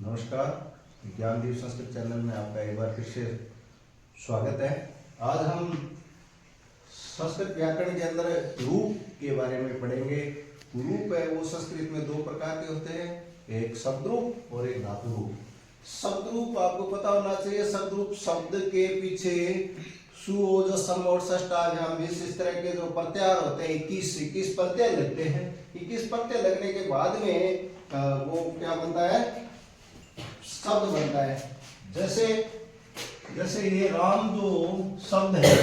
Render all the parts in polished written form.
नमस्कार, ज्ञानदीप संस्कृत चैनल में आपका एक बार फिर से स्वागत है। आज हम संस्कृत व्याकरण के अंदर रूप के बारे में पढ़ेंगे। रूप है वो संस्कृत में दो प्रकार के होते हैं, एक शब्द रूप और एक धातु रूप। शब्द रूप आपको पता होना चाहिए। शब्द रूप शब्द के पीछे सु जो सम और षष्ठ इस तरह के जो प्रत्यार होते हैं 21 प्रत्यय लगते हैं। 21 प्रत्यय लगने के बाद में वो क्या बनता है, शब्द बनता है। जैसे ये राम जो शब्द है,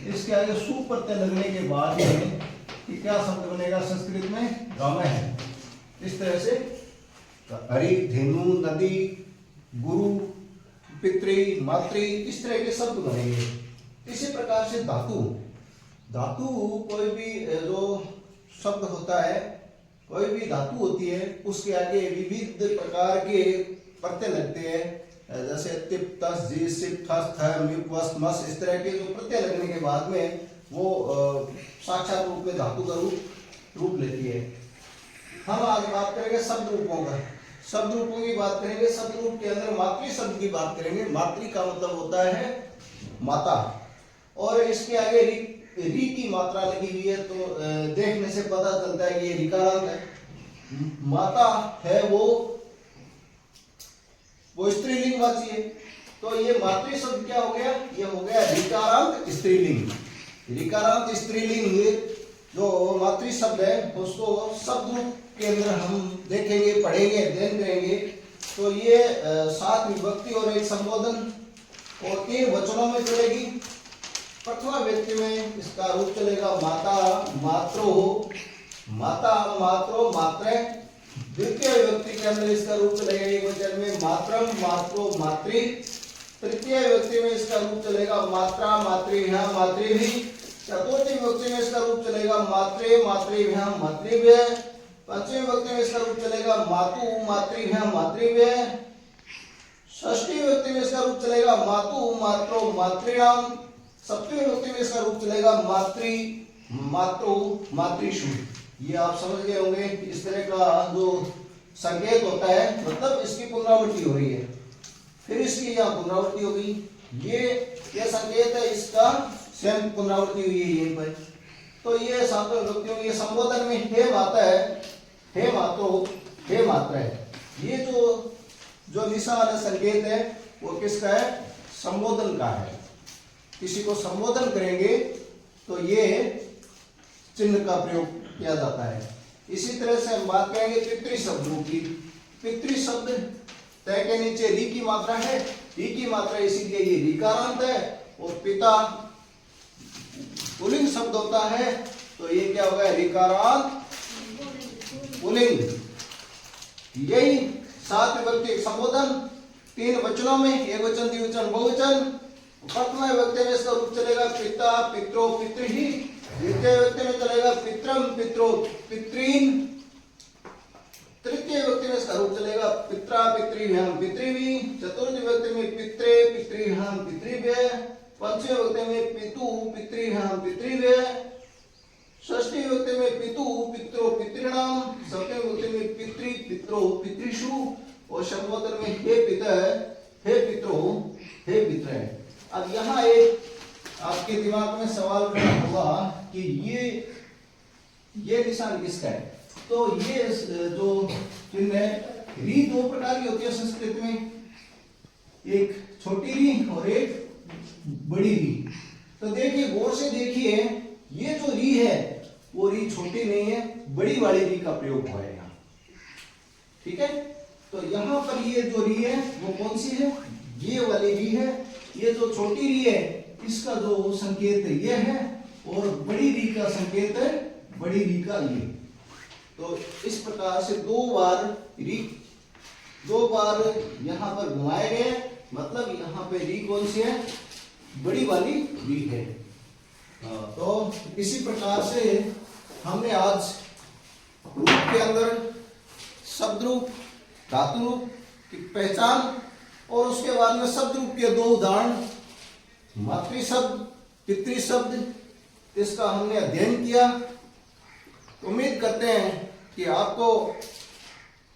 इसके आगे सु प्रत्यय लगने के बाद में कि क्या शब्द बनेगा संस्कृत में, राम है। इस तरह से हरि, धेनु, नदी, गुरु, पितृ, मातृ, इस तरह के शब्द बनेंगे। इसी प्रकार से धातु कोई भी जो शब्द होता है, कोई भी धातु होती है, उसके आगे विविध प्रकार के प्रत्यय लगते हैं। जैसे तिप, तस, जी, सिप, थस, थ, मिप, वस, मस, इस तरह के जो प्रत्यय लगने के बाद में वो साक्षात रूप में धातु का रूप लेती है। हम आज बात करेंगे शब्द रूपों का। शब्द रूपों की बात करेंगे। शब्द रूप के अंदर मातृ शब्द की बात करेंगे। मातृ का मतलब होता है माता, और इसके आगे री की मात्रा लगी हुई है, तो देखने से पता चलता है कि ये ऋकारांत है। माता है वो स्त्रीलिंगवाची है। तो ये मातृ शब्द क्या हो गया, ये हो गया ऋकारांत स्त्रीलिंग। ऋकारांत स्त्रीलिंग जो मातृ शब्द है उसको शब्द रूप के अंदर हम देखेंगे, पढ़ेंगे, अध्ययन करेंगे। तो ये 7 विभक्ति और एक संबोधन और 3 वचनों में चलेगी। प्रथमा व्यक्ति में इसका रूप चलेगा माता, मात्रो, माता, मात्रो, मात्रे। द्वितीय व्यक्ति के अंदर इसका रूप चलेगा एक वचन में मात्रम, मात्रो, मातृ। तृतीय व्यक्ति में इसका रूप चलेगा मात्रा, मातृभ्यां, मातृभि। चतुर्थी व्यक्ति में इसका रूप चलेगा मात्रे, मातृभ्यां, मातृभ्य। पंचमी व्यक्ति में इसका रूप चलेगा मातु, मातृभ्यां, मातृभ्य। षष्ठी व्यक्ति में इसका रूप चलेगा मातु, मात्रो, मातृणाम। सप्तमी व्यक्ति में इसका रूप चलेगा मातृ, मातृ, मातृषु। ये आप समझ गए होंगे। इस तरह का जो संकेत होता है, मतलब इसकी पुनरावृत्ति हो रही है, फिर इसकी यहाँ पुनरावृत्ति हो गई। ये संकेत है, इसका स्वयं पुनरावृत्ति हुई है यहीं पर। तो ये सातों व्यक्तियों के संबोधन में हे माता है, हे मातो, हे मात्रा है। ये जो निशान संकेत है वो किसका है, संबोधन का है। किसी को संबोधन करेंगे तो ये चिन्ह का प्रयोग किया जाता है। इसी तरह से हम बात करेंगे पितृ शब्द की। पितृ शब्द तय के नीचे री की मात्रा है, री की मात्रा इसीलिए ये ऋकारांत है। और पिता पुल्लिंग शब्द होता है, तो ये क्या होगा, ऋकारांत पुल्लिंग। यही 7 विभक्ति संबोधन 3 वचनों में, एक वचन, द्विवचन, बहुवचन। प्रथम व्यक्ति में इसका रूप चलेगा पिता, पित्रो, पितृहि। द्वितीय व्यक्ति में चलेगा पित्रम, पित्रो, पितृन। तृतीय व्यक्ति में इसका रूप चलेगा पित्रा, पितृभ्यां, पितृभि। चतुर्थ व्यक्ति में पित्रे, पितृभ्यां, पितृभ्य। पंचम व्यक्ति में पितु, पितृभ्यां, पितृभ्य। षष्ठी व्यक्ति में पितु, पित्रो, पितृणाम। सप्तमी व्यक्ति में पितृ, पित्रो, पितृषु। और संबोधन में हे पिता, हे पित्रो, हे पितृ। अब यहाँ एक आपके दिमाग में सवाल खड़ा होगा कि ये निशान किसका है। तो ये जो चिन्ह है, री 2 प्रकार की होती है संस्कृत में, एक छोटी री और एक बड़ी री। तो देखिए, गौर से देखिए, ये जो री है वो री छोटी नहीं है, बड़ी वाली री का प्रयोग हुआ है यहाँ। ठीक है, तो यहाँ पर ये जो री है वो कौन सी है, ये वाली री है। ये जो छोटी री है इसका जो संकेत है ये है, और बड़ी री का संकेत है बड़ी री का ये। तो इस प्रकार से 2 बार यहाँ पर घुमाए गए, मतलब यहाँ पे री कौन सी है, बड़ी वाली री है। तो इसी प्रकार से हमने आज रूप के अंदर शब्द रूप, धातु रूप की पहचान, और उसके बाद में शब्द रूप के 2 उदाहरण, मातृ शब्द, पितृ शब्द, इसका हमने अध्ययन किया। उम्मीद करते हैं कि आपको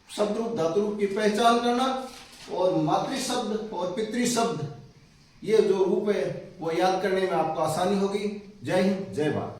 शब्द रूप, धातु रूप की पहचान करना और मातृ शब्द और पितृ शब्द ये जो रूप है वो याद करने में आपको आसानी होगी। जय हिंद, जय भारत।